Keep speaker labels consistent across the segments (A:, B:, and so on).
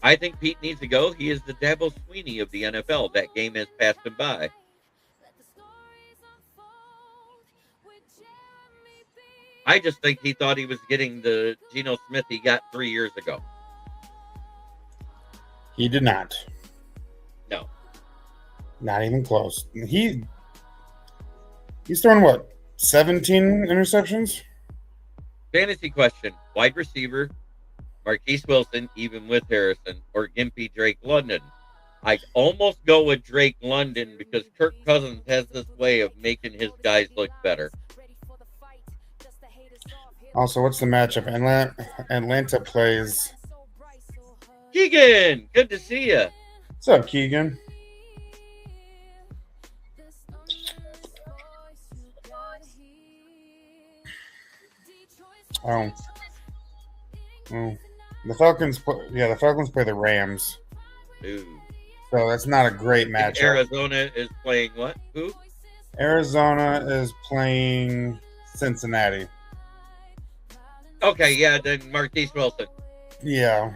A: I think Pete needs to go. He is the Dabo Sweeney of the NFL. That game has passed him by. I just think he thought he was getting the Geno Smith he got 3 years ago.
B: He did not.
A: No.
B: Not even close. He's thrown what? 17 interceptions?
A: Fantasy question. Wide receiver, Marquise Wilson, even with Harrison, or Gimpy Drake London? I'd almost go with Drake London because Kirk Cousins has this way of making his guys look better.
B: Also, what's the matchup? Atlanta plays.
A: Keegan, good to see you.
B: What's up, Keegan? Oh. The Falcons play the Rams.
A: Ooh.
B: So that's not a great matchup.
A: Arizona is playing what? Who?
B: Arizona is playing Cincinnati.
A: Okay, yeah, then Marquise Wilson.
B: Yeah.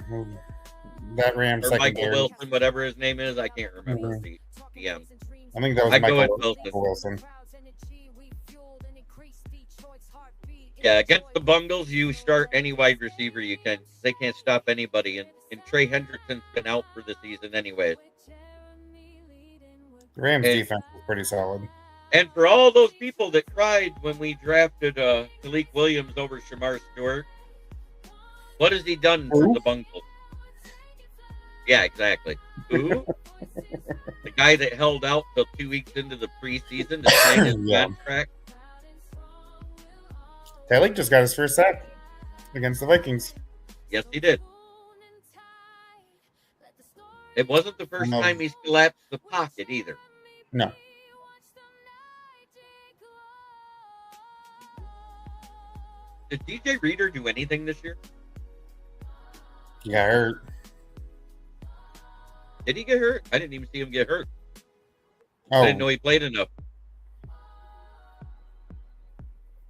B: That Rams
A: or
B: secondary.
A: Michael Wilson, whatever his name is. I can't remember.
B: Mhm.
A: DM.
B: I think that was Michael Wilson.
A: Yeah, against the Bungles, you start any wide receiver you can. They can't stop anybody, and Trey Hendrickson's been out for the season anyways.
B: The Rams defense is pretty solid.
A: And for all those people that cried when we drafted Malik Williams over Shamar Stewart, what has he done for the Bungles? Yeah, exactly. Who? The guy that held out till 2 weeks into the preseason to sign his contract.
B: Tyreek just got his first sack against the Vikings.
A: Yes, he did. It wasn't the first time he's collapsed the pocket either.
B: No.
A: Did DJ Reader do anything this year?
B: He got hurt.
A: Did he get hurt? I didn't even see him get hurt.
B: Oh.
A: I didn't know he played enough.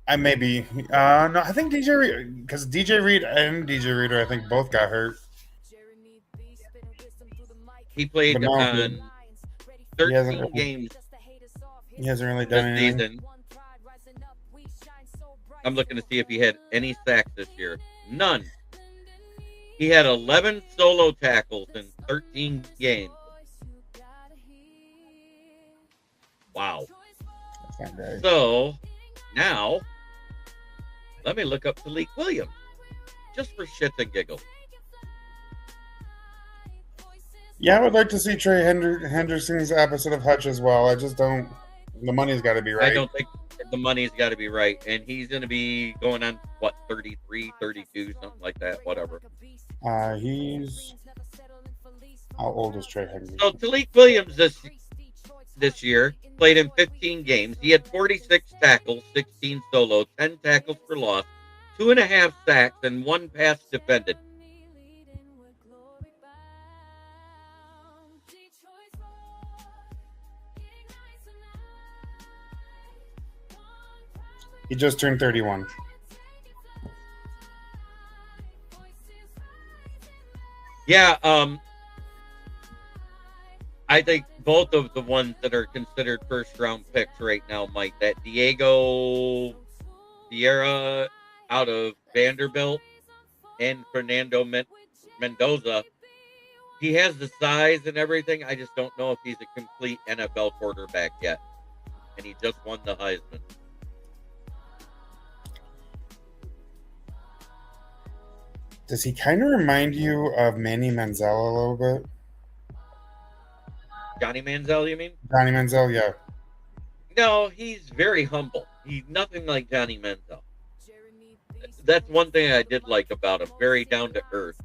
B: No, I think DJ Reed, because DJ Reed and DJ Reader, I think both got hurt.
A: He played on 13 games.
B: He hasn't really done anything.
A: Season. I'm looking to see if he had any sacks this year. None. He had 11 solo tackles in 13 games. Wow.
B: That's not great.
A: So, now, let me look up Malik Williams. Just for shits and giggles.
B: Yeah, I would like to see Trey Henderson's opposite of Hutch as well. I just don't. The money's got to be right.
A: I don't think the money's got to be right. And he's going to be going on, 33, 32, something like that, whatever.
B: He's. How old is Trey Henderson?
A: So, Malik Williams this year played in 15 games. He had 46 tackles, 16 solo, 10 tackles for loss, 2.5 sacks, and 1 pass defended.
B: He just turned 31.
A: Yeah, I think both of the ones that are considered first-round picks right now, Mike, that Diego Vieira out of Vanderbilt and Fernando Mendoza, he has the size and everything. I just don't know if he's a complete NFL quarterback yet. And he just won the Heisman.
B: Does he kind of remind you of Manny Manziel a little bit?
A: Johnny Manziel, you mean?
B: Johnny Manziel, yeah.
A: No, he's very humble. He's nothing like Johnny Manziel. That's one thing I did like about him. Very down to earth.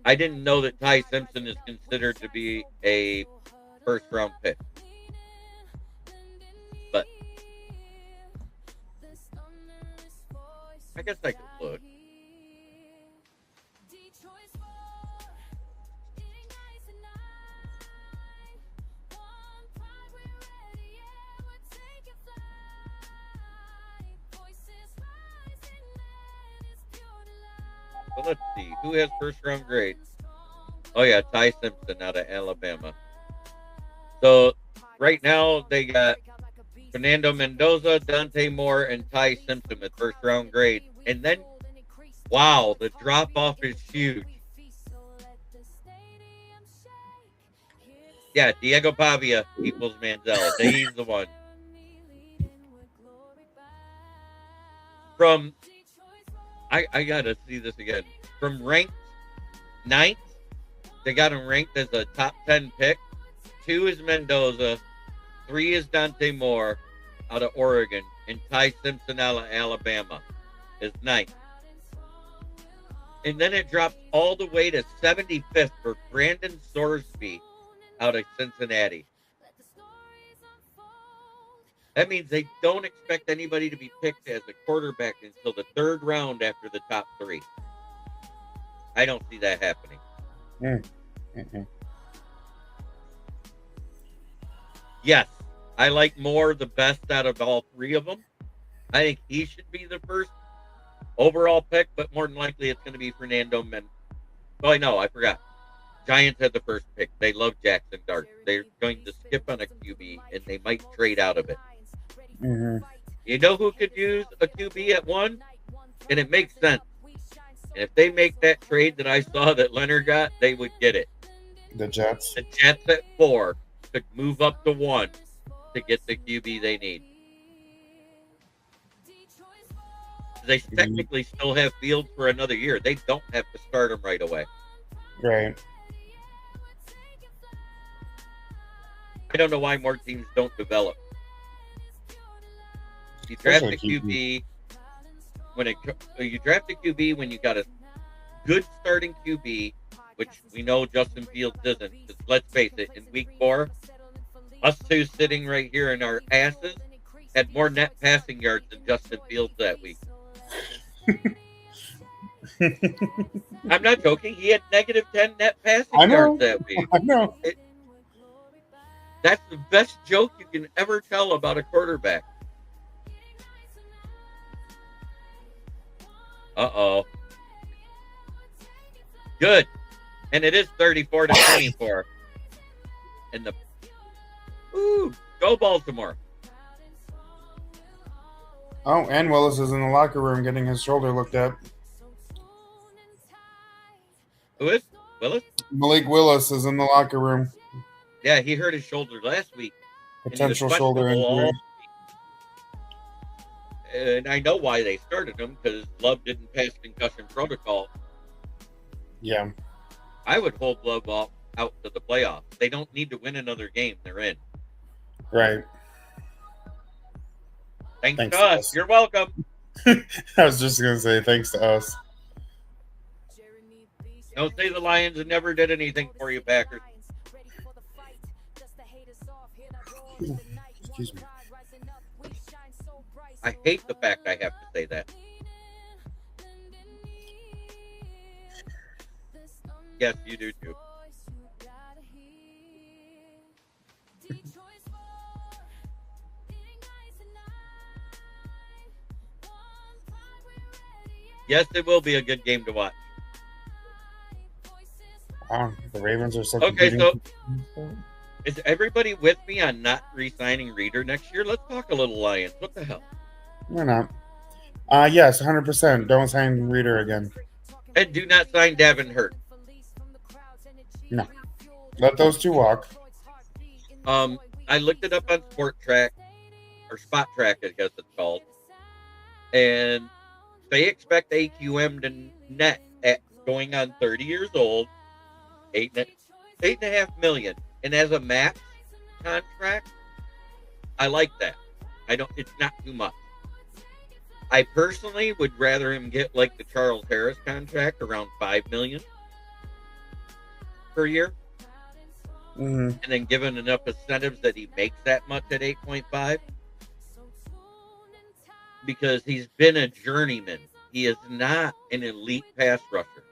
A: I didn't know that Ty Simpson is considered to be a first-round pick. But I guess I could look. So let's see. Who has first round grade? Oh, yeah, Ty Simpson out of Alabama. So right now they got Fernando Mendoza, Dante Moore, and Ty Simpson with first round grade. And then, wow, the drop off is huge. Yeah, Diego Pavia equals Manziel. He's the one. From, I gotta see this again. From ranked ninth, they got him ranked as a top 10 pick. 2 is Mendoza. 3 is Dante Moore out of Oregon. And Ty Simpson out of Alabama is ninth. And then it drops all the way to 75th for Brandon Sorsby out of Cincinnati. That means they don't expect anybody to be picked as a quarterback until the third round after the top 3. I don't see that happening.
B: Mm-hmm.
A: Yes, I like Moore the best out of all 3 of them. I think he should be the first overall pick, but more than likely it's going to be Fernando Mendoza. Oh, no, I forgot. Giants had the first pick. They love Jackson Dart. They're going to skip on a QB, and they might trade out of it.
B: Mm-hmm.
A: You know who could use a QB at 1? And it makes sense. And if they make that trade that I saw that Leonard got, they would get it.
B: The Jets.
A: The Jets at 4 could move up to 1 to get the QB they need. They technically still have Fields for another year. They don't have to start him right away.
B: Right.
A: I don't know why more teams don't develop. You draft a QB you draft a QB when you got a good starting QB, which we know Justin Fields isn't. Because let's face it, in week 4, us two sitting right here in our asses had more net passing yards than Justin Fields that week. I'm not joking. He had negative 10 net passing yards that week.
B: I know.
A: That's the best joke you can ever tell about a quarterback. Uh-oh. Good. And it is 34 to 24. And go Baltimore.
B: Oh, and Willis is in the locker room getting his shoulder looked at.
A: Who is? Willis?
B: Malik Willis is in the locker room.
A: Yeah, he hurt his shoulder last week.
B: Potential shoulder injury.
A: And I know why they started him, because Love didn't pass concussion protocol.
B: Yeah.
A: I would hold Love out to the playoffs. They don't need to win another game. They're in.
B: Right.
A: Thanks to us. You're welcome.
B: I was just going to say thanks to us.
A: Don't say the Lions never did anything for you, Packers.
B: Excuse me.
A: I hate the fact I have to say that. Yes, you do too. Yes, it will be a good game to watch.
B: Wow, the Ravens are so
A: okay. So, is everybody with me on not re-signing Reader next year? Let's talk a little Lions. What the hell?
B: We're not. Yes, 100%. Don't sign Reader again.
A: And do not sign Davin Hurt.
B: No. Let those two walk.
A: I looked it up on Spot Track, I guess it's called. And they expect AQM to net at going on 30 years old, $8.5 million. And as a max contract, I like that. It's not too much. I personally would rather him get like the Charles Harris contract, around $5 million per year.
B: Mm-hmm.
A: And then given enough incentives that he makes that much at 8.5. Because he's been a journeyman. He is not an elite pass rusher.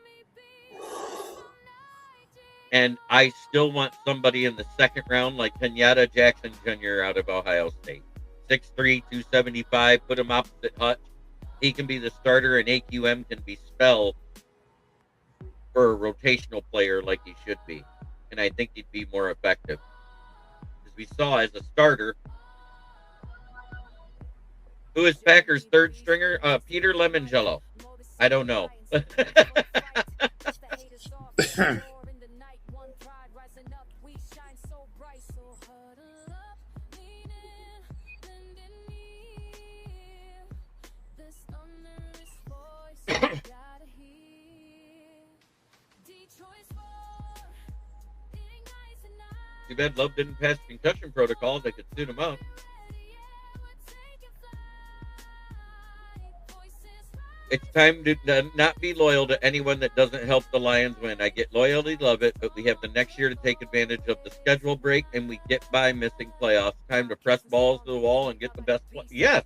A: And I still want somebody in the second round like Kenyatta Jackson Jr. out of Ohio State. 6'3", 275, put him opposite Hutch. He can be the starter, and AQM can be spelled for a rotational player like he should be. And I think he'd be more effective. As we saw as a starter, who is Packers' third stringer? Peter Lemongello. I don't know. Too bad Love didn't pass concussion protocols. I could suit him out. It's time to not be loyal to anyone that doesn't help the Lions win. I get loyalty, love it, but we have the next year to take advantage of the schedule break, and we get by missing playoffs. Time to press balls to the wall and get the best play. Yes.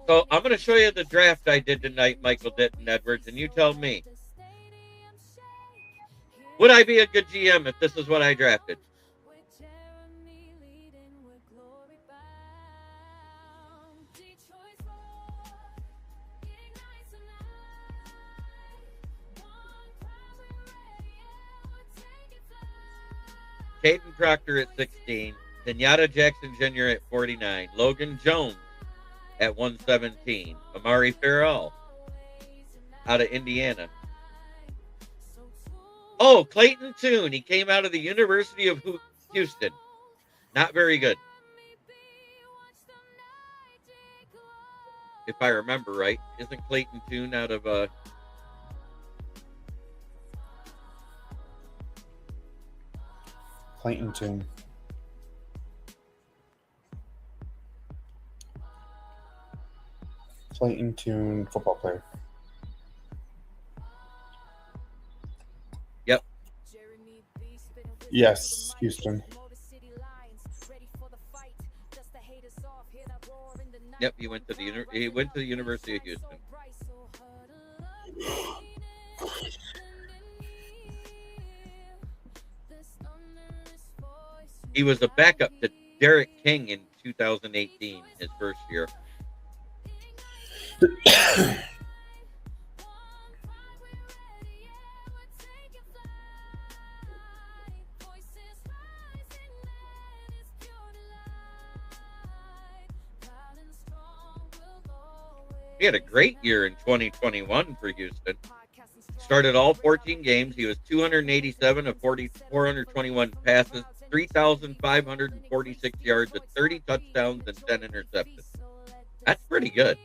A: So I'm going to show you the draft I did tonight, Michael Ditton Edwards, and you tell me, would I be a good GM if this is what I drafted? Caden Proctor at 16, Kenyatta Jackson Jr. at 49, Logan Jones at 117, Amari Farrell out of Indiana. Oh, Clayton Tune. He came out of the University of Houston. Not very good. If I remember right. Isn't Clayton Tune out of
B: Clayton Tune. Clayton Tune, football player.
A: Yep.
B: Yes, Houston.
A: Yep, he went to the University of Houston. He was a backup to Derek King in 2018, his first year. He had a great year in 2021 for Houston. Started all 14 games. He was 287 of 421 passes, 3,546 yards, with 30 touchdowns and 10 interceptions. That's pretty good.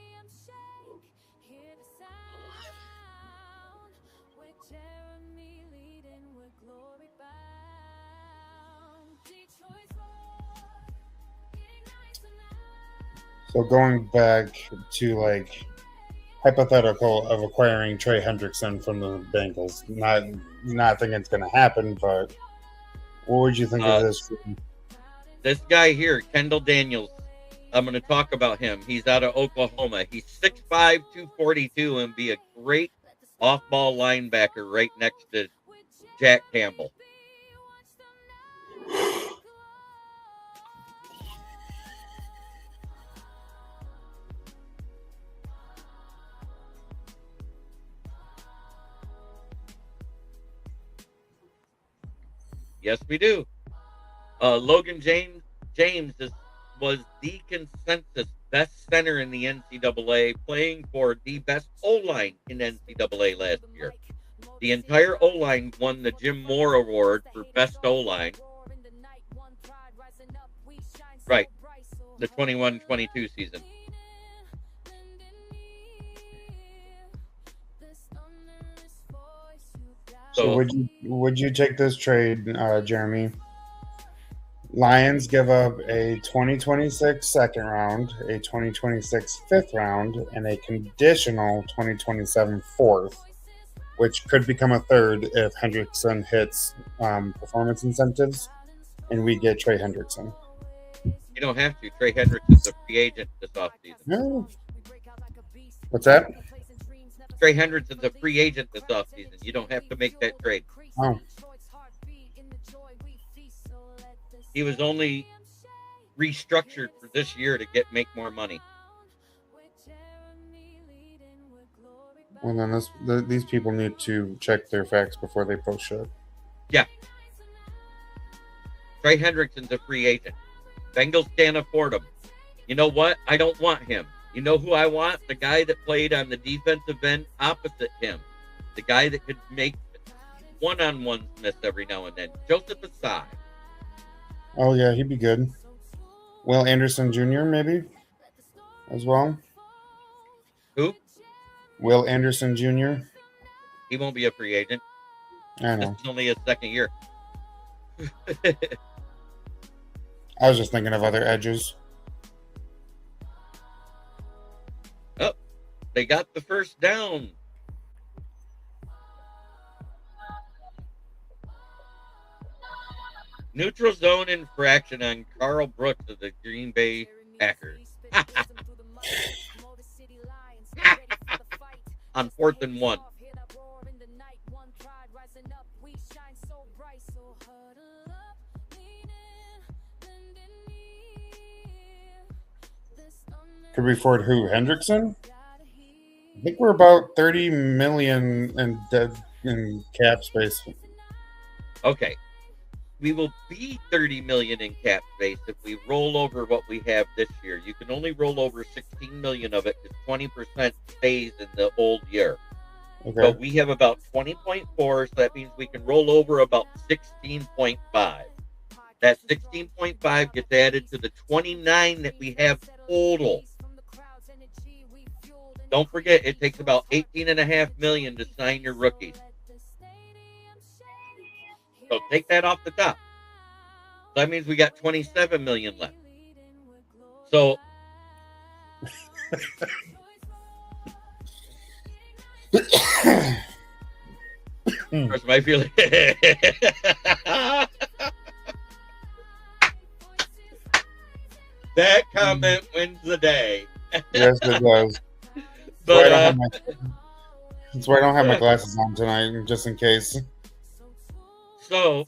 B: So going back to like hypothetical of acquiring Trey Hendrickson from the Bengals, not thinking it's going to happen, but what would you think of this?
A: This guy here, Kendall Daniels, I'm going to talk about him. He's out of Oklahoma. He's 6'5", 242, and be a great off-ball linebacker right next to Jack Campbell. Yes, we do. Logan James was the consensus best center in the NCAA, playing for the best O-line in NCAA last year. The entire O-line won the Jim Moore Award for best O-line. Right. The 21-22 season.
B: So would you take this trade, Jeremy? Lions give up a 2026 second round, a 2026 fifth round, and a conditional 2027 fourth, which could become a third if Hendrickson hits performance incentives, and we get Trey Hendrickson.
A: You don't have to. Trey Hendrickson's a free agent this offseason.
B: No. What's that?
A: Trey Hendrickson's a free agent this offseason. You don't have to make that trade.
B: Oh.
A: He was only restructured for this year to make more money.
B: Well, then these people need to check their facts before they post shit.
A: Yeah. Trey Hendrickson's a free agent. Bengals can't afford him. You know what? I don't want him. You know who I want? The guy that played on the defensive end opposite him. The guy that could make one-on-ones miss every now and then. Joseph Asai.
B: Oh yeah, he'd be good. Will Anderson Jr. maybe as well.
A: Who?
B: Will Anderson Jr.
A: He won't be a free agent.
B: I
A: This
B: know.
A: is only his second year.
B: I was just thinking of other edges.
A: Oh, they got the first down. Neutral zone infraction on Carl Brooks of the Green Bay Packers. On 4th and 1.
B: Could we afford who? Hendrickson? I think we're about 30 million in cap space.
A: Okay. We will be 30 million in cap space if we roll over what we have this year. You can only roll over 16 million of it because 20% stays in the old year.
B: Okay.
A: So we have about 20.4, so that means we can roll over about 16.5. That 16.5 gets added to the 29 that we have total. Don't forget, it takes about 18.5 million to sign your rookies. So take that off the top. So that means we got 27 million left. So where's my feeling? That comment wins the day.
B: Yes, it does.
A: But
B: That's why I don't have my glasses on tonight, just in case.
A: So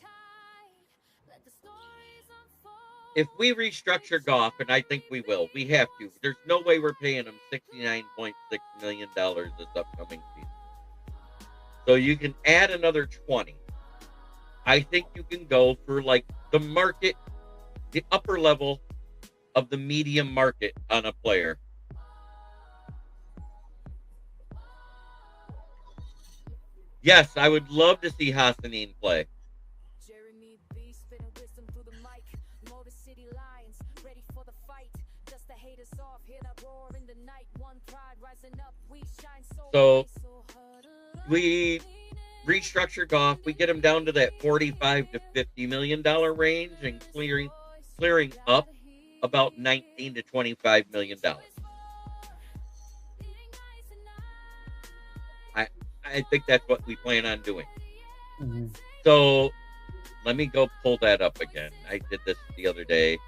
A: if we restructure Goff, and I think we will, we have to. There's no way we're paying him $69.6 million this upcoming season. So you can add another 20. I think you can go for like the market, the upper level of the medium market on a player. Yes, I would love to see Haacked-In play. So we restructure Goff, we get him down to that 45 to $50 million range and clearing up about 19 to $25 million. I think that's what we plan on doing.
B: Mm-hmm.
A: So let me go pull that up again. I did this the other day.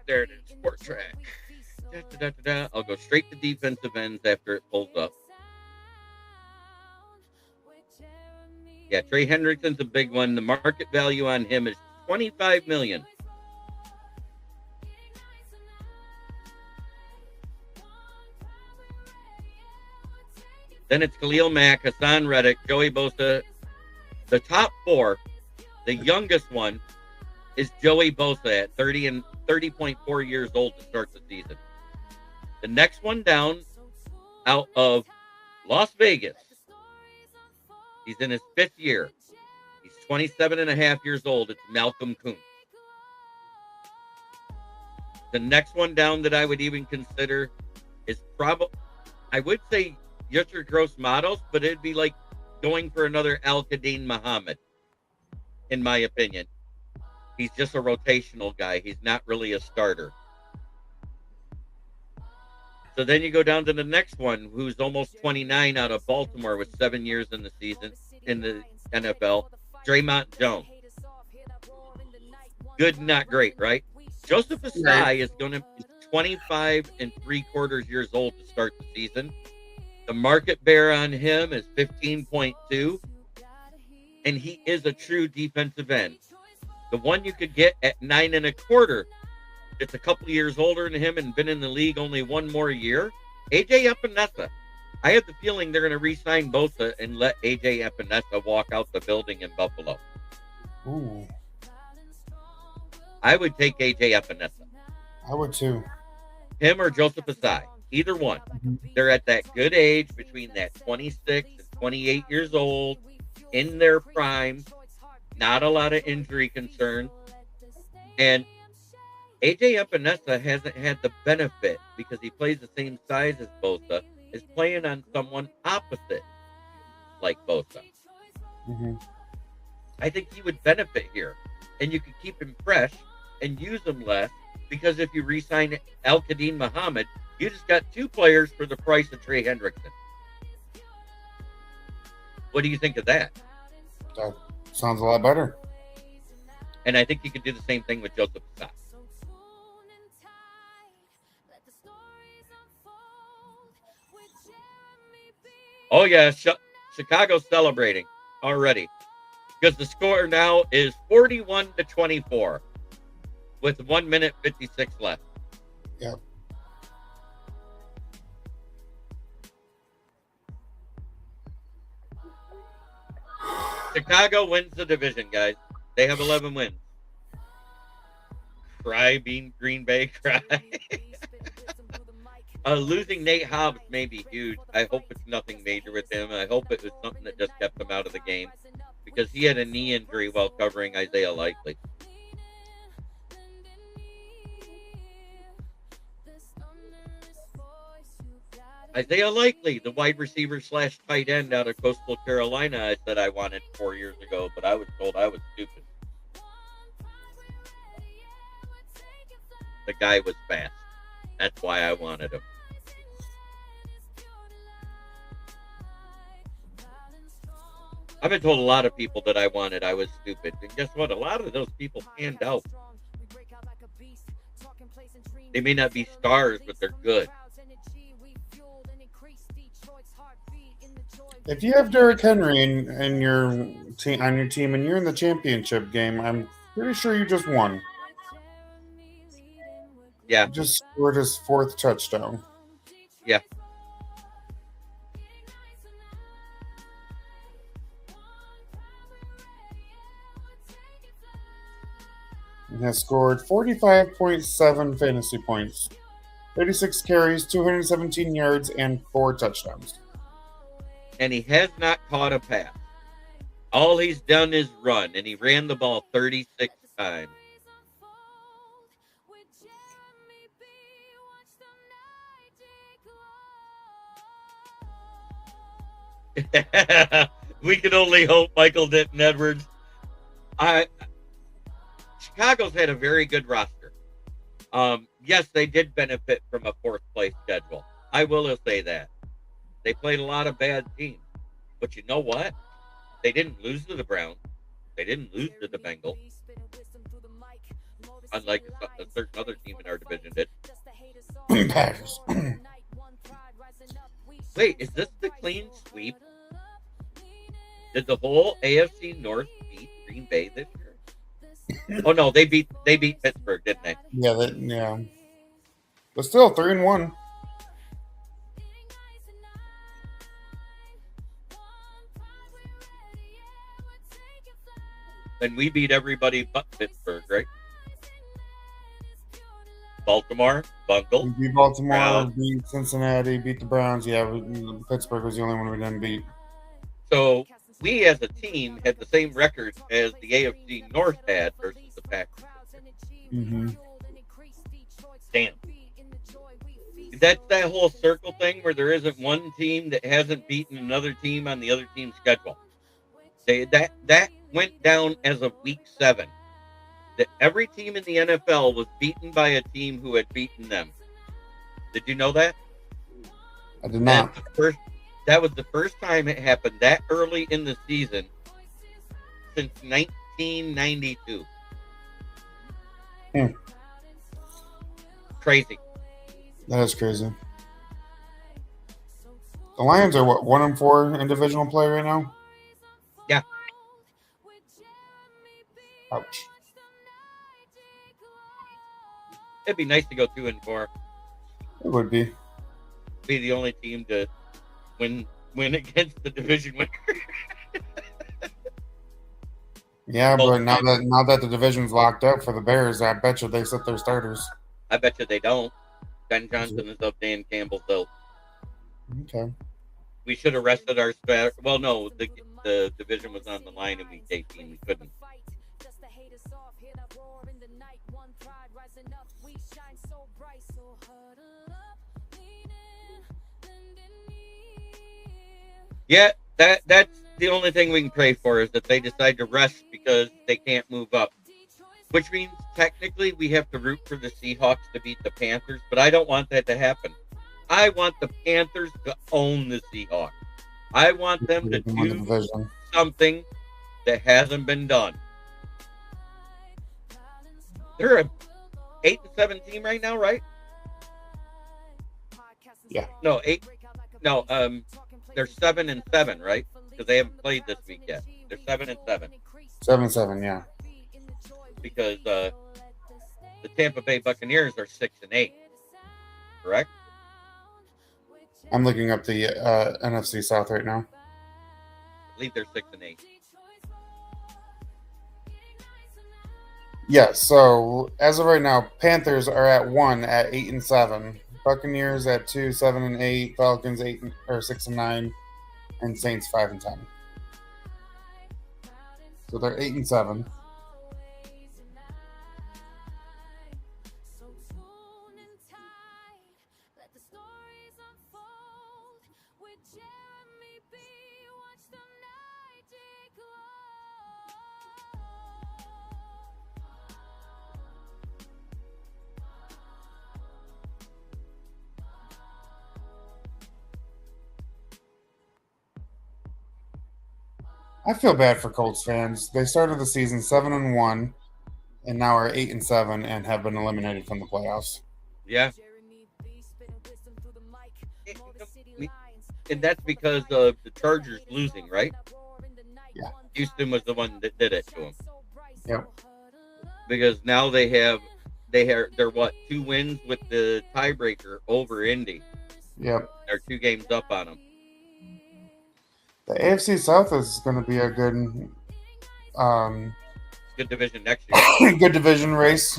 A: There it is, Sport Track. I'll go straight to defensive ends after it pulls up. Yeah, Trey Hendrickson's a big one. The market value on him is $25 million. Then it's Khalil Mack, Hassan Reddick, Joey Bosa. The top four, the youngest one is Joey Bosa at 30.4 years old to start the season. The next one down out of Las Vegas, he's in his 5th year. He's 27.5 years old. It's Malcolm Kuntz. The next one down that I would even consider is probably, I would say Yusser Gross Matos, but it'd be like going for another Al-Qadim Muhammad, in my opinion. He's just a rotational guy. He's not really a starter. So then you go down to the next one, who's almost 29 out of Baltimore with 7 years in the season, in the NFL, Draymond Jones. Good, not great, right? Joseph Asai is going to be 25 3/4 years old to start the season. The The market bear on him is 15.2, and he is a true defensive end. The one you could get at 9.25, it's a couple years older than him and been in the league only one more year. AJ Epinesa. I have the feeling they're going to re-sign Bosa and let AJ Epinesa walk out the building in Buffalo.
B: Ooh,
A: I would take AJ Epinesa.
B: I would too.
A: Him or Joseph Asai. Either one. They're at that good age between that 26 and 28 years old, in their prime, not a lot of injury concern. And AJ Epinesa hasn't had the benefit, because he plays the same size as Bosa, is playing on someone opposite like Bosa.
B: Mm-hmm.
A: I think he would benefit here. And you could keep him fresh and use him less, because if you re-sign Haacked-In Muhammad, you just got two players for the price of Trey Hendrickson. What do you think of that?
B: That sounds a lot better.
A: And I think you could do the same thing with Joseph Asai. Oh, yeah, Chicago's celebrating already, because the score now is 41-24 with 1 minute 56 left.
B: Yep.
A: Chicago wins the division, guys. They have 11 wins. Cry, Green Bay, cry. Losing Nate Hobbs may be huge. I hope it's nothing major with him. I hope it was something that just kept him out of the game, because he had a knee injury while covering Isaiah Likely. Isaiah Likely, the wide receiver / tight end out of Coastal Carolina, I said I wanted 4 years ago, but I was told I was stupid. The guy was fast. That's why I wanted him. I've been told a lot of people that I was stupid. And guess what? A lot of those people panned out. They may not be stars, but they're good.
B: If you have Derrick Henry in your team on your team and you're in the championship game, I'm pretty sure you just won.
A: Yeah.
B: He just scored his 4th touchdown.
A: Yeah.
B: He has scored 45.7 fantasy points, 36 carries, 217 yards, and 4 touchdowns.
A: And he has not caught a pass. All he's done is run, and he ran the ball 36 times. We can only hope Michael Denton Edwards. Chicago's had a very good roster. Yes, they did benefit from a 4th place schedule. I will say that. They played a lot of bad teams. But you know what? They didn't lose to the Browns. They didn't lose to the Bengals. Unlike a certain other team in our division did.
B: Packers.
A: Wait, is this the clean sweep? Did the whole AFC North beat Green Bay this year? Oh no, they beat Pittsburgh, didn't they?
B: Yeah. But still 3-1.
A: And we beat everybody but Pittsburgh, right? Baltimore, Bungle.
B: We beat Baltimore,
A: Browns.
B: beat Cincinnati, beat the Browns. Yeah, Pittsburgh was the only one we didn't beat.
A: So we as a team had the same record as the AFC North had versus the Packers.
B: Mm-hmm.
A: Damn. That's that whole circle thing where there isn't one team that hasn't beaten another team on the other team's schedule. That went down as of week 7. That every team in the NFL was beaten by a team who had beaten them. Did you know that?
B: I did not.
A: That was the first time it happened that early in the season since 1992.
B: Hmm.
A: Crazy.
B: That is crazy. The Lions are what, 1-4 in divisional play right now?
A: Yeah.
B: Ouch.
A: It'd be nice to go 2-4.
B: It would be.
A: Be the only team to win against the division winner.
B: Yeah, but now that the division's locked up for the Bears, I bet you they sit their starters.
A: I bet you they don't. Ben Johnson is up. Dan Campbell's out.
B: Okay.
A: We should have rested our spare. Well, no, the division was on the line in week 18. We couldn't. Yeah, that's the only thing we can pray for is that they decide to rest because they can't move up. Which means technically we have to root for the Seahawks to beat the Panthers, but I don't want that to happen. I want the Panthers to own the Seahawks. I want them to do something that hasn't been done. They're a 8-7 team right now, right?
B: Yeah.
A: No, 8. No, they're 7-7, right? Because they haven't played this week yet. They're 7-7.
B: 7-7, yeah.
A: Because the Tampa Bay Buccaneers are 6-8, correct?
B: I'm looking up the NFC South right now.
A: I believe they're 6-8.
B: Yeah. So as of right now, Panthers are at 1 at 8-7. Buccaneers at 2, 7-8. Falcons 6-9, and Saints 5-10. So they're 8-7. I feel bad for Colts fans. They started the season 7-1, and now are 8-7, and have been eliminated from the playoffs.
A: Yeah. And that's because of the Chargers losing, right?
B: Yeah.
A: Houston was the one that did it to them.
B: Yep.
A: Because now they're what, 2 wins with the tiebreaker over Indy.
B: Yep.
A: They're 2 games up on them.
B: The AFC South is going to be a good
A: division next year.
B: Good division race.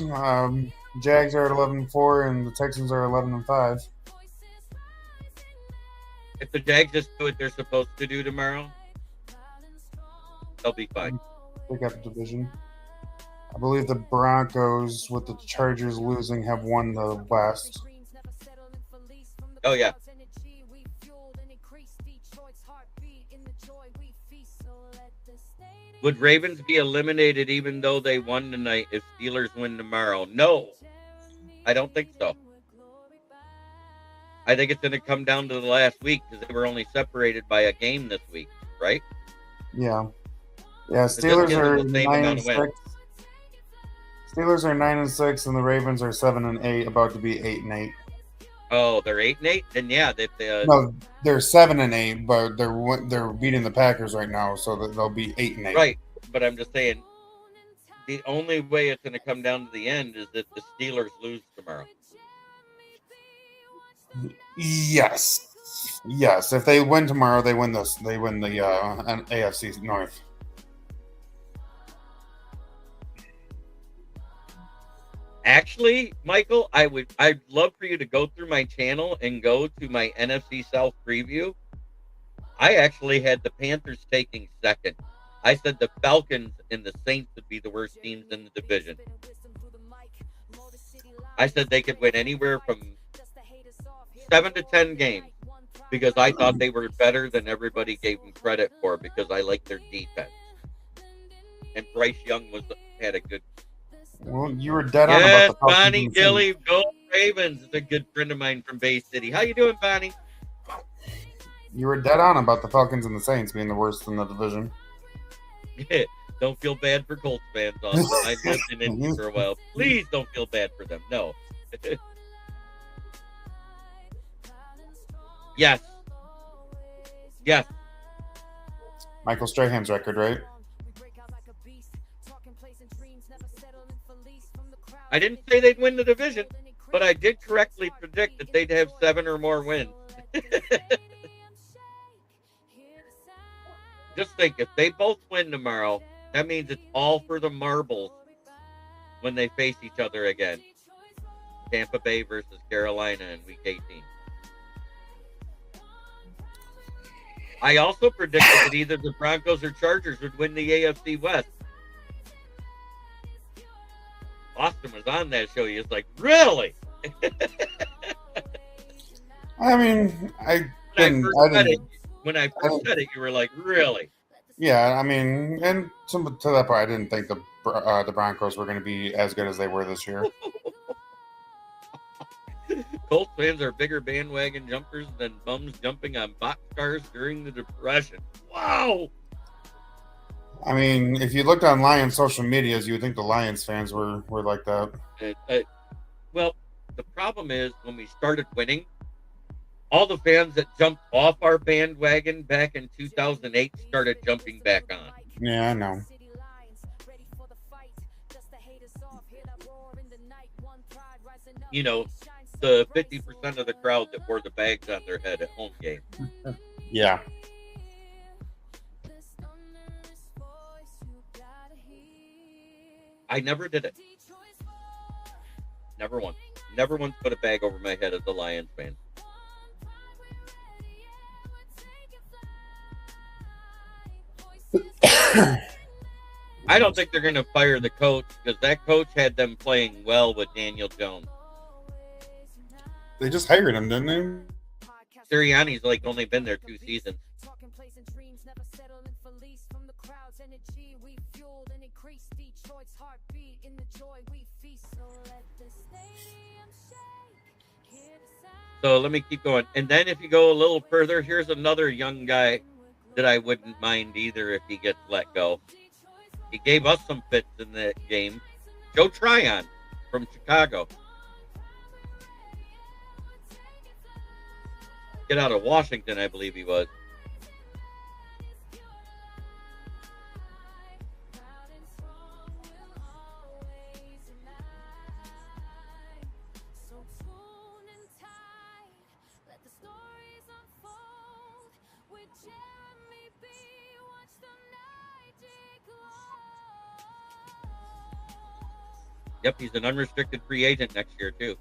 B: Jags are at 11-4, and the Texans are 11-5.
A: If the Jags just do what they're supposed to do tomorrow, they'll be fine.
B: They got the division. I believe the Broncos, with the Chargers losing, have won the West.
A: Oh, yeah. Would Ravens be eliminated even though they won tonight if Steelers win tomorrow? No, I don't think so. I think it's going to come down to the last week because they were only separated by a game this week, right?
B: Yeah. Yeah, Steelers are 9-6. Steelers are 9-6, and the Ravens are 7-8, about to be 8-8.
A: Oh, they're 8-8. Then yeah,
B: no, they're 7-8, but they're beating the Packers right now, so they'll be 8-8.
A: Right, but I'm just saying, the only way it's going to come down to the end is if the Steelers lose tomorrow.
B: Yes. If they win tomorrow, they win this. They win the AFC North.
A: Actually, Michael, I'd love for you to go through my channel and go to my NFC South preview. I actually had the Panthers taking second. I said the Falcons and the Saints would be the worst teams in the division. I said they could win anywhere from 7 to 10 games because I thought they were better than everybody gave them credit for because I like their defense. And Bryce Young had a good.
B: Well, you were dead on about the Falcons.
A: Bonnie Dilly, go Ravens is a good friend of mine from Bay City. How you doing, Bonnie?
B: You were dead on about the Falcons and the Saints being the worst in the division.
A: Don't feel bad for Colts fans, Austin. I lived in Indy for a while. Please don't feel bad for them. No. Yes. Yes.
B: Michael Strahan's record, right?
A: I didn't say they'd win the division, but I did correctly predict that they'd have 7 or more wins. Just think, if they both win tomorrow, that means it's all for the marbles when they face each other again. Tampa Bay versus Carolina in Week 18. I also predicted that either the Broncos or Chargers would win the AFC West. Austin was on that show. He was like, really?
B: I mean,
A: when I first said it, you were like, really?
B: Yeah, I mean, and to that point, I didn't think the Broncos were going to be as good as they were this year.
A: Colts fans are bigger bandwagon jumpers than bums jumping on boxcars during the Depression. Wow!
B: I mean, if you looked on Lions social medias, you would think the Lions fans were like that.
A: Well, the problem is when we started winning, all the fans that jumped off our bandwagon back in 2008 started jumping back on.
B: Yeah, I know.
A: You know, the 50% of the crowd that wore the bags on their head at home game.
B: Yeah.
A: I never did it. Never once. Never once put a bag over my head as a Lions fan. I don't think they're going to fire the coach because that coach had them playing well with Daniel Jones.
B: They just hired him, didn't they?
A: Sirianni's like only been there 2 seasons. So let me keep going. And then if you go a little further, here's another young guy that I wouldn't mind either if he gets let go. He gave us some fits in that game. Joe Tryon from Chicago. Get out of Washington, I believe he was. Yep, he's an unrestricted free agent next year, too.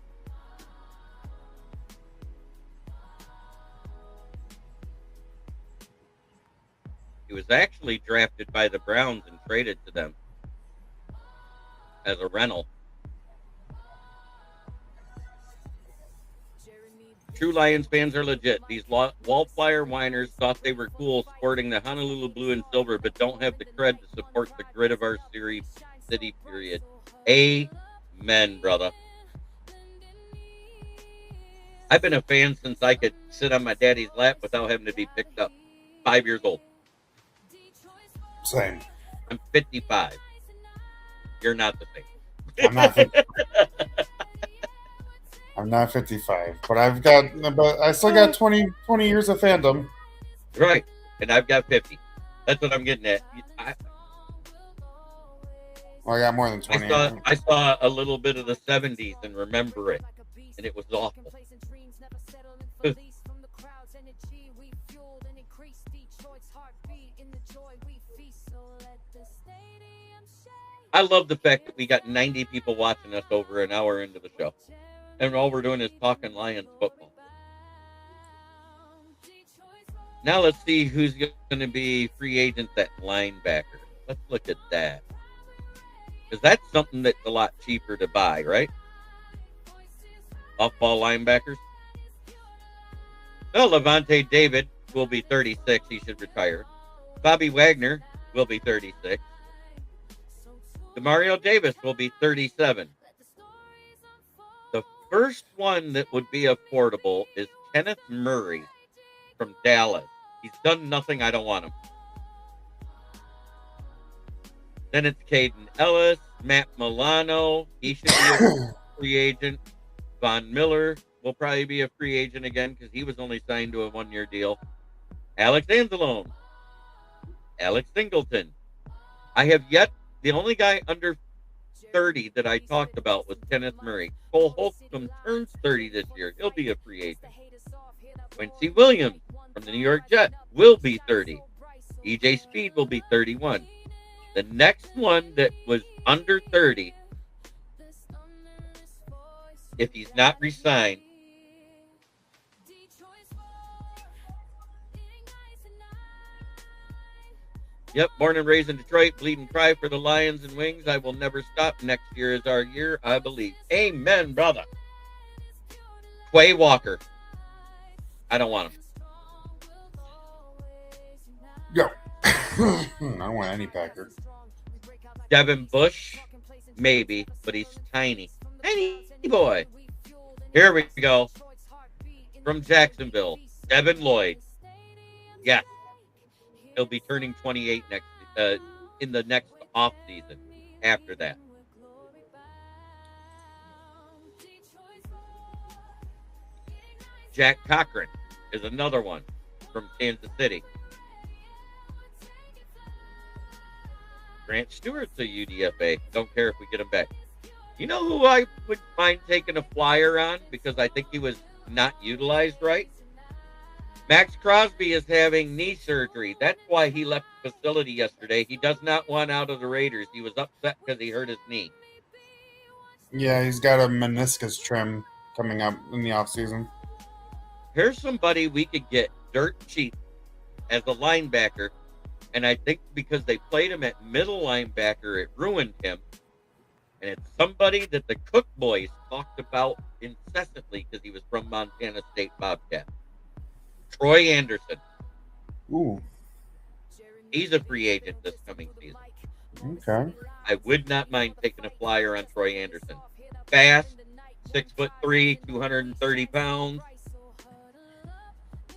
A: He was actually drafted by the Browns and traded to them as a rental. True Lions fans are legit. These wallflower whiners thought they were cool sporting the Honolulu blue and silver, but don't have the cred to support the grit of our city, period. Amen, brother. I've been a fan since I could sit on my daddy's lap without having to be picked up. 5 years old.
B: Same.
A: I'm 55. You're not the same.
B: I'm not 55, but I still got 20 years of fandom.
A: Right, and I've got 50. That's what I'm getting at.
B: I got more than 20.
A: I saw a little bit of the 70s and remember it, and it was awful. I love the fact that we got 90 people watching us over an hour into the show, and all we're doing is talking Lions football. Now let's see who's going to be free agents at linebacker. Let's look at that. Because that's something that's a lot cheaper to buy, right? Off-ball linebackers. Well, Levante David will be 36. He should retire. Bobby Wagner will be 36. Demario Davis will be 37. The first one that would be affordable is Kenneth Murray from Dallas. He's done nothing. I don't want him. Then it's Caden Ellis, Matt Milano. He should be a free agent. Von Miller will probably be a free agent again because he was only signed to a 1-year deal. Alex Anzalone, Alex Singleton. The only guy under 30 that I talked about was Kenneth Murray. Cole Holcomb turns 30 this year. He'll be a free agent. Quincy Williams from the New York Jets will be 30. EJ Speed will be 31. The next one that was under 30, if he's not re-signed, yep, born and raised in Detroit, bleed and cry for the Lions and Wings. I will never stop. Next year is our year, I believe. Amen, brother. Quay Walker. I don't want him.
B: Yo. I don't want any Packer.
A: Devin Bush, maybe, but he's tiny. Tiny boy. Here we go. From Jacksonville, Devin Lloyd. Yeah. He'll be turning 28 in the next off season after that. Jack Cochran is another one from Kansas City. Grant Stewart's a UDFA. Don't care if we get him back. You know who I would mind taking a flyer on because I think he was not utilized right? Max Crosby is having knee surgery. That's why he left the facility yesterday. He does not want out of the Raiders. He was upset because he hurt his knee.
B: Yeah, he's got a meniscus trim coming up in the offseason.
A: Here's somebody we could get dirt cheap as a linebacker, and I think because they played him at middle linebacker, it ruined him. And it's somebody that the Cook boys talked about incessantly because he was from Montana State Bobcat. Troy Anderson.
B: Ooh.
A: He's a free agent this coming season.
B: Okay.
A: I would not mind taking a flyer on Troy Anderson. Fast, 6'3", 230 pounds.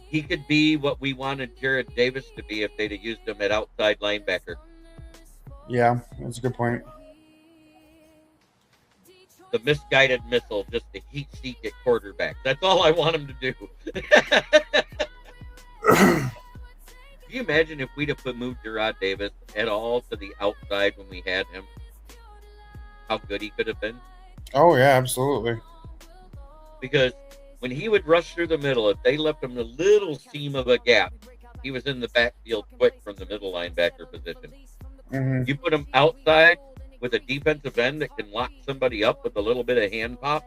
A: He could be what we wanted Jared Davis to be if they'd have used him at outside linebacker.
B: Yeah, that's a good point.
A: The misguided missile just to heat seek at quarterback. That's all I want him to do. Can you imagine if we'd have moved Gerard Davis at all to the outside when we had him? How good he could have been?
B: Oh, yeah, absolutely.
A: Because when he would rush through the middle, if they left him a little seam of a gap, he was in the backfield quick from the middle linebacker position.
B: Mm-hmm.
A: You put him outside with a defensive end that can lock somebody up with a little bit of hand pop.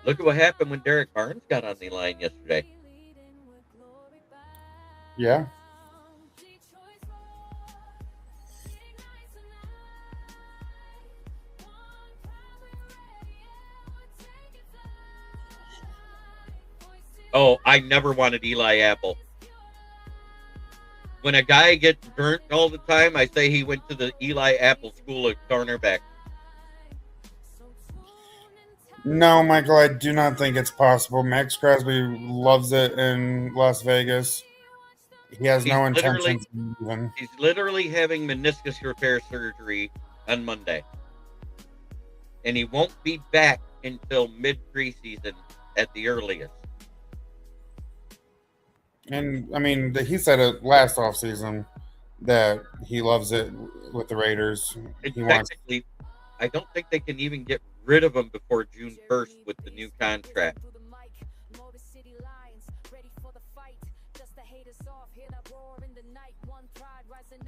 A: Look at what happened when Derek Barnes got on the line yesterday.
B: Yeah.
A: Oh, I never wanted Eli Apple. When a guy gets burnt all the time, I say he went to the Eli Apple School of cornerback.
B: No, Michael, I do not think it's possible. Max Crosby loves it in Las Vegas. He has no intentions of leaving.
A: He's literally having meniscus repair surgery on Monday. And he won't be back until mid-preseason at the earliest.
B: And, I mean, he said it last offseason that he loves it with the Raiders.
A: Technically, I don't think they can even get rid of him before June 1st with the new contract.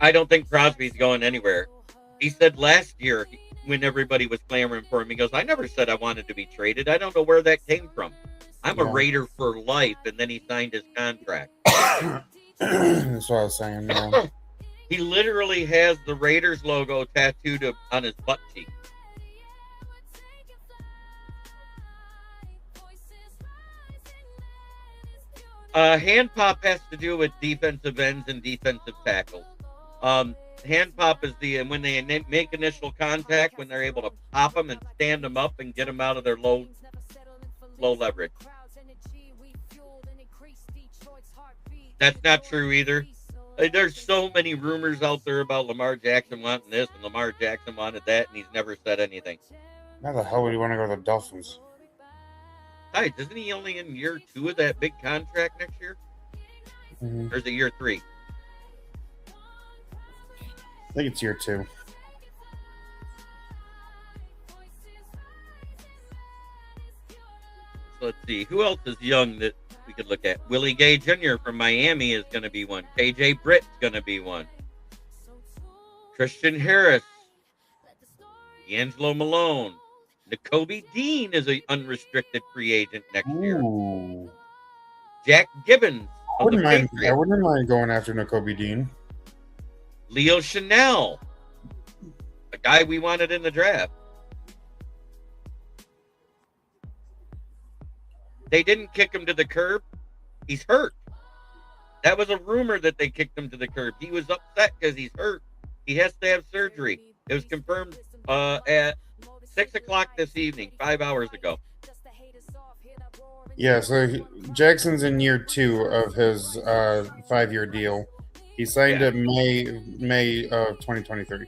A: I don't think Crosby's going anywhere. He said last year when everybody was clamoring for him, he goes, I never said I wanted to be traded. I don't know where that came from. I'm a Raider for life, and then he signed his contract.
B: That's what I was saying. Yeah.
A: He literally has the Raiders logo tattooed on his butt cheek. Hand pop has to do with defensive ends and defensive tackles. Hand pop is when they make initial contact, when they're able to pop them and stand them up and get them out of their low leverage. That's not true either. There's so many rumors out there about Lamar Jackson wanting this and Lamar Jackson wanted that, and he's never said anything.
B: How the hell would you want to go to the Dolphins?
A: Besides, isn't he only in year 2 of that big contract next year?
B: Mhm.
A: Or is it year 3?
B: I think it's year 2.
A: So let's see. Who else is young that we could look at? Willie Gay Jr. from Miami is going to be one. KJ Britt's going to be one. Christian Harris. D'Angelo Malone. Nakobe Dean is an unrestricted free agent next year.
B: Ooh.
A: Jack Gibbons
B: I
A: of the
B: wouldn't mind. I
A: Patriots.
B: wouldn't mind going after Nakobe Dean.
A: Leo Chanel, a guy we wanted in the draft. They didn't kick him to the curb. He's hurt. That was a rumor that they kicked him to the curb. He was upset because he's hurt. He has to have surgery. It was confirmed at 6 o'clock this evening, 5 hours ago.
B: Yeah, so Jackson's in year 2 of his 5-year deal. He signed it May of 2023.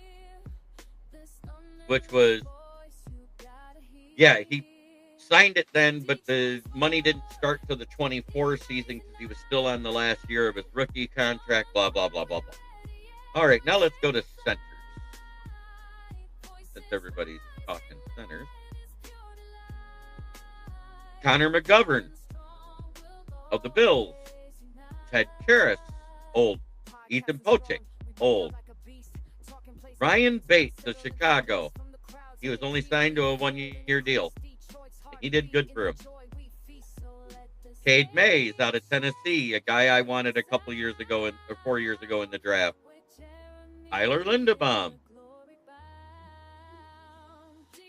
A: Which was, he signed it then, but the money didn't start till the 24 season because he was still on the last year of his rookie contract, blah, blah, blah, blah, blah. All right, now let's go to centers. Since everybody's talking centers. Connor McGovern of the Bills. Ted Karras, old. Ethan Pochik, old. Ryan Bates of Chicago. He was only signed to a 1-year deal. He did good for him. Cade Mays out of Tennessee, a guy I wanted a couple years ago, or 4 years ago in the draft. Tyler Linderbaum.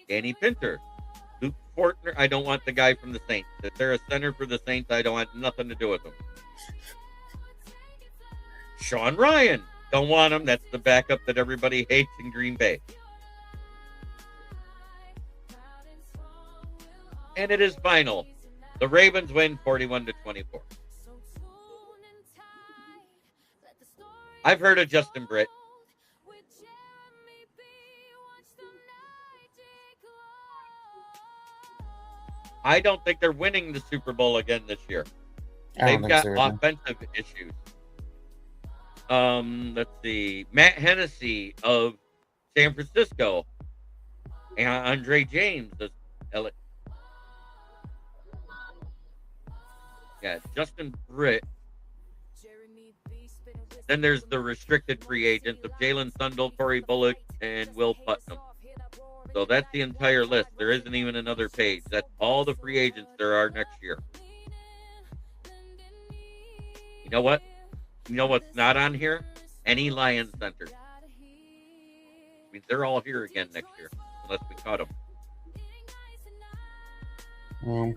A: Danny Pinter. Luke Fortner. I don't want the guy from the Saints. If they're a center for the Saints, I don't want nothing to do with them. Sean Ryan. Don't want him. That's the backup that everybody hates in Green Bay. And it is final. The Ravens win 41-24. I've heard of Justin Britt. I don't think they're winning the Super Bowl again this year. They've got offensive issues. Let's see. Matt Hennessy of San Francisco. And Andre James of LA. Yeah, Justin Britt. Then there's the restricted free agents of Jalen Sundle, Corey Bullock, and Will Putnam. So that's the entire list. There isn't even another page. That's all the free agents there are next year. You know what? You know what's not on here? Any Lions centers. I mean, they're all here again next year, unless we cut them.
B: Well,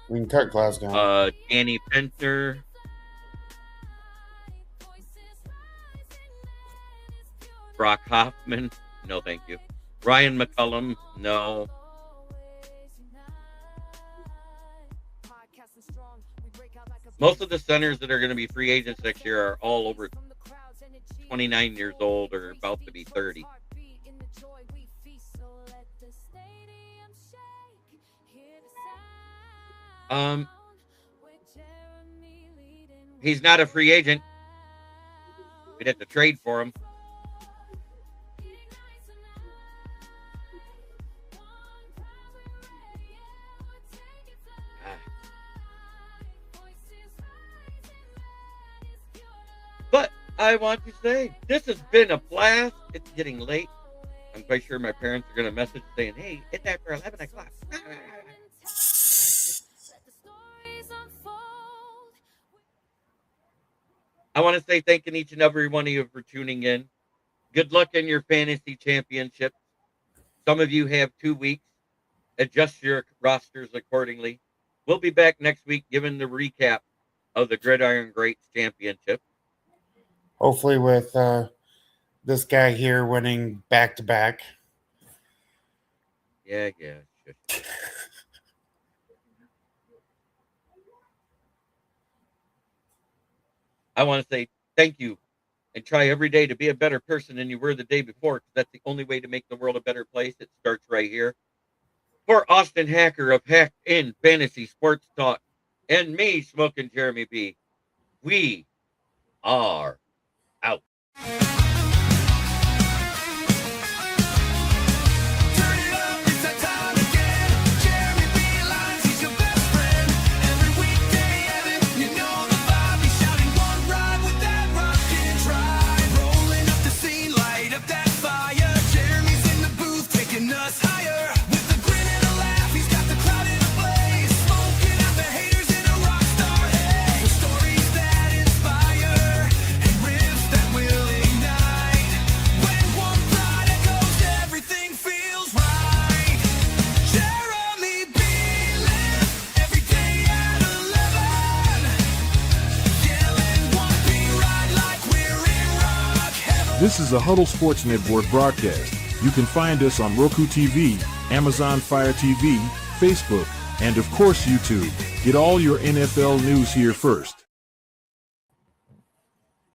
B: we can cut Glasgow.
A: Danny Pinter. Brock Hoffman. No, thank you. Ryan McCullum. No. Most of the centers that are going to be free agents next year are all over 29 years old or about to be 30. He's not a free agent. We'd have to trade for him. But I want to say, this has been a blast. It's getting late. I'm quite sure my parents are going to message saying, hey, it's after 11 o'clock. I want to say thanking each and every one of you for tuning in. Good luck in your fantasy championship. Some of you have 2 weeks. Adjust your rosters accordingly. We'll be back next week giving the recap of the Gridiron Greats Championship.
B: Hopefully with this guy here winning back-to-back.
A: Yeah. I want to say thank you and try every day to be a better person than you were the day before, because that's the only way to make the world a better place. It starts right here. For Austin Hacker of Haacked-In Fantasy Sports Talk, and me, Smoking Jeremy B, we are out.
C: This is a Huddle Sports Network broadcast. You can find us on Roku TV, Amazon Fire TV, Facebook, and of course YouTube. Get all your NFL news here first.